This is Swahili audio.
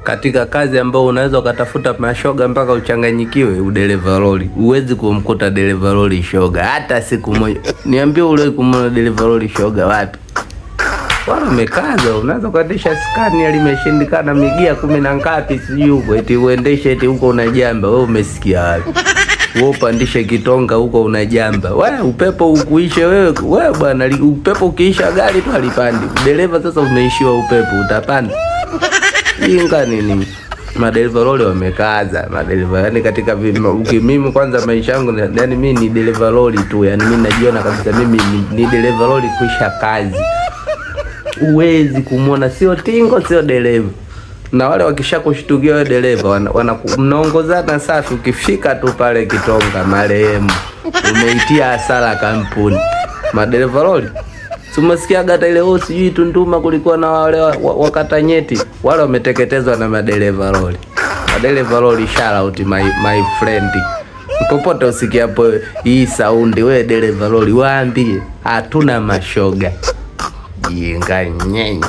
katika kazi ambayo unaweza ukatafuta mashoga mpaka uchanganyikiwe, udereva lori. Uwezi kumkuta dereva lori shoga hata siku moja. Niambie ule kumwona dereva lori shoga wapi? Wala umekaza, unaweza kuendesha Scania limeshindikana migia 10 na ngapi sijui huko, eti uendeshe eti huko unajamba. Wewe umesikia wapi? Wewe upandishe kitonga huko unajamba. Wewe upepo ukuishe wewe bwana, upepo ukiisha gari tu halipandi. Dereva sasa umeishiwa upepo, utapanda. Inga nini? Madereva lori wamekaza, madereva yani katika mimi kwanza maisha yangu yani mimi ni dereva lori tu, yani mimi najiona kabisa mimi ni dereva lori kuisha kazi. Uwezi kumwona sio tingo sio dereva. Na wale wakishakushtukia wewe dereva mnaongozana safi, ukifika tu pale kitonga marehemu umeitia hasara kampuni. Madereva lori umesikia hata ile sijui Tunduma kulikuwa na wale wakata nyeti wale wameteketezwa na madereva lori. Madereva lori shout out my friend. Popote usikia hapo hii saundi, wewe dereva lori waambie hatuna mashoga. Jinga nyenye.